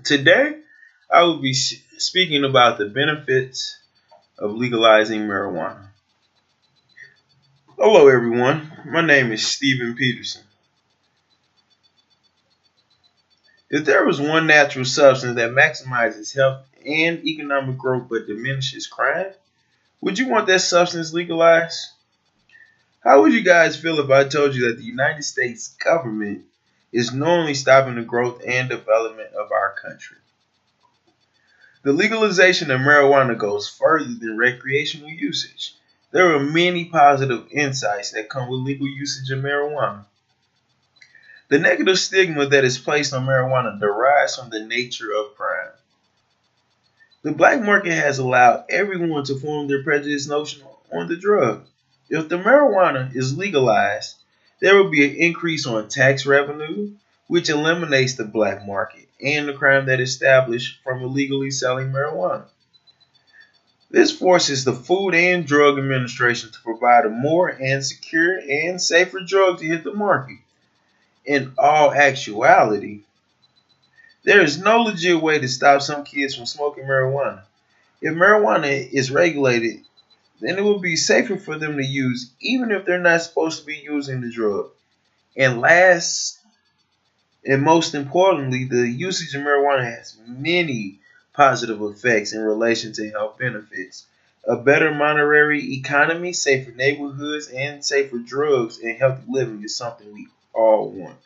Today, I will be speaking about the benefits of legalizing marijuana. Hello, everyone. My name is Stephen Peterson. If there was one natural substance that maximizes health and economic growth but diminishes crime, would you want that substance legalized? How would you guys feel if I told you that the United States government is knowingly stopping the growth and development of our country? The legalization of marijuana goes further than recreational usage. There are many positive insights that come with legal usage of marijuana. The negative stigma that is placed on marijuana derives from the nature of crime. The black market has allowed everyone to form their prejudiced notion on the drug. If the marijuana is legalized, there will be an increase on tax revenue, which eliminates the black market and the crime that is established from illegally selling marijuana. This forces the Food and Drug Administration to provide a more and secure and safer drug to hit the market. In all actuality, there is no legit way to stop some kids from smoking marijuana. If marijuana is regulated, then it will be safer for them to use, even if they're not supposed to be using the drug. And last and most importantly, the usage of marijuana has many positive effects in relation to health benefits. A better monetary economy, safer neighborhoods, and safer drugs and healthy living is something we all want.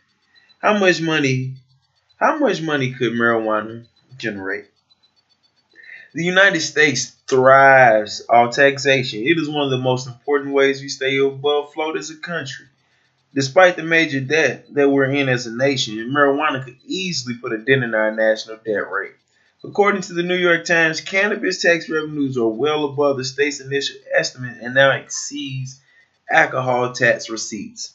How much money how much money could marijuana generate? The United States thrives on taxation. It is one of the most important ways we stay above float as a country. Despite the major debt that we're in as a nation, marijuana could easily put a dent in our national debt rate. According to the New York Times, cannabis tax revenues are well above the state's initial estimate and now exceeds alcohol tax receipts.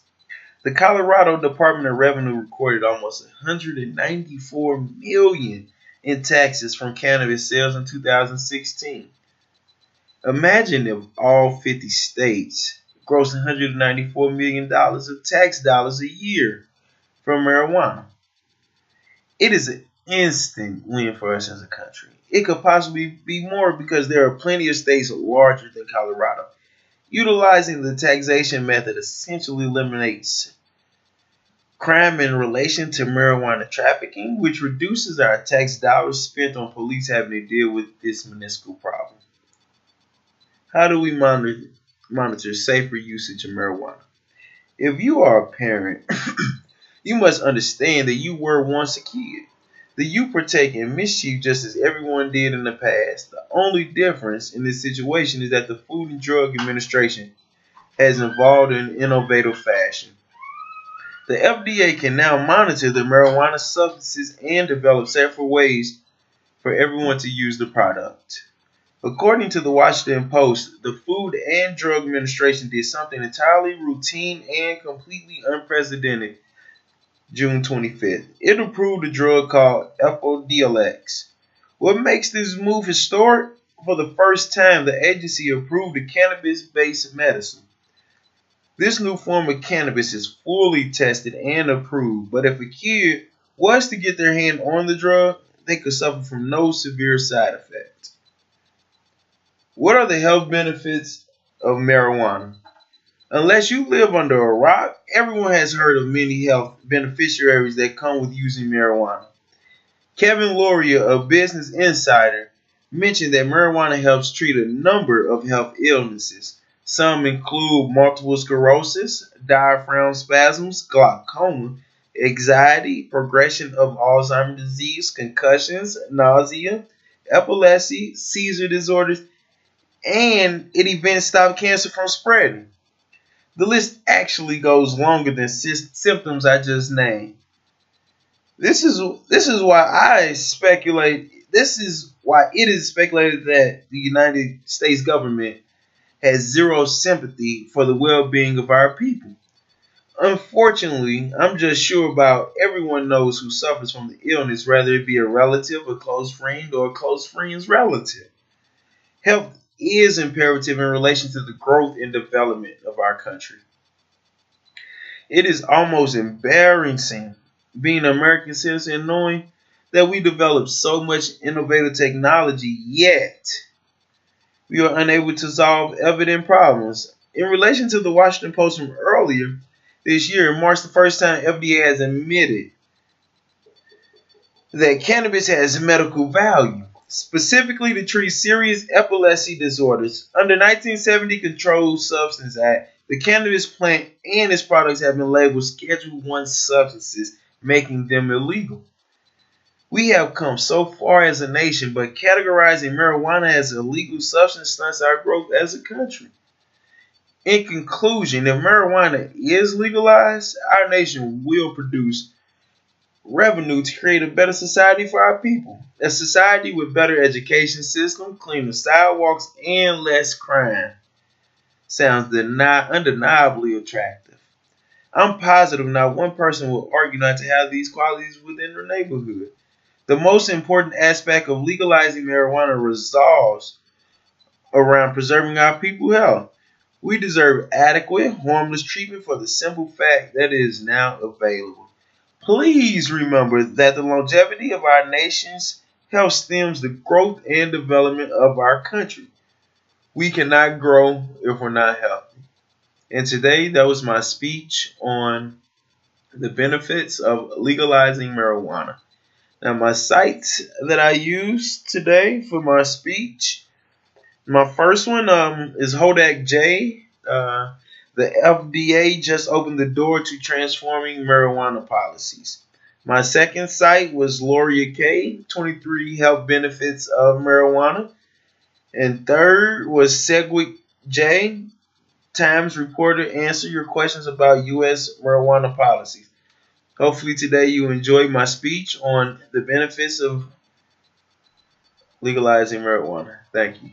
The Colorado Department of Revenue recorded almost 194 million in taxes from cannabis sales in 2016. Imagine if all 50 states grossed $194 million of tax dollars a year from marijuana. It is an instant win for us as a country. It could possibly be more because there are plenty of states larger than Colorado. Utilizing the taxation method essentially eliminates crime in relation to marijuana trafficking, which reduces our tax dollars spent on police having to deal with this municipal problem. How do we monitor safer usage of marijuana? If you are a parent, you must understand that you were once a kid. That you partake in mischief just as everyone did in the past. The only difference in this situation is that the Food and Drug Administration has evolved in innovative fashion. The FDA can now monitor the marijuana substances and develop safer ways for everyone to use the product. According to the Washington Post, the Food and Drug Administration did something entirely routine and completely unprecedented June 25th. It approved a drug called Epidiolex. What makes this move historic? For the first time, the agency approved a cannabis-based medicine. This new form of cannabis is fully tested and approved, but if a kid was to get their hand on the drug, they could suffer from no severe side effects. What are the health benefits of marijuana? Unless you live under a rock, everyone has heard of many health beneficiaries that come with using marijuana. Kevin Loria of Business Insider mentioned that marijuana helps treat a number of health illnesses. Some include multiple sclerosis, diaphragm spasms, glaucoma, anxiety, progression of Alzheimer's disease, concussions, nausea, epilepsy, seizure disorders, and it even stops cancer from spreading. The list actually goes longer than symptoms I just named. This is why I speculate. This is why it is speculated that the United States government has zero sympathy for the well-being of our people. Unfortunately, I'm just sure about everyone knows who suffers from the illness, whether it be a relative, a close friend, or a close friend's relative. Health is imperative in relation to the growth and development of our country. It is almost embarrassing being an American citizen and knowing that we develop so much innovative technology, yet we are unable to solve evident problems. In relation to the Washington Post from earlier this year, it marks the first time FDA has admitted that cannabis has medical value, specifically to treat serious epilepsy disorders. Under 1970 Controlled Substance Act, the cannabis plant and its products have been labeled Schedule 1 substances, making them illegal. We have come so far as a nation, but categorizing marijuana as a legal substance stunts our growth as a country. In conclusion, if marijuana is legalized, our nation will produce revenue to create a better society for our people. A society with better education system, cleaner sidewalks, and less crime. Sounds undeniably attractive. I'm positive not one person will argue not to have these qualities within their neighborhood. The most important aspect of legalizing marijuana resolves around preserving our people's health. We deserve adequate, harmless treatment for the simple fact that it is now available. Please remember that the longevity of our nation's health stems the growth and development of our country. We cannot grow if we're not healthy. And today, that was my speech on the benefits of legalizing marijuana. Now, my sites that I used today for my speech, my first one is Hodak J. The FDA just opened the door to transforming marijuana policies. My second site was Loria K. 23 Health Benefits of Marijuana. And third was Segwick J. Times Reporter Answer Your Questions About U.S. Marijuana Policies. Hopefully today you enjoyed my speech on the benefits of legalizing marijuana. Thank you.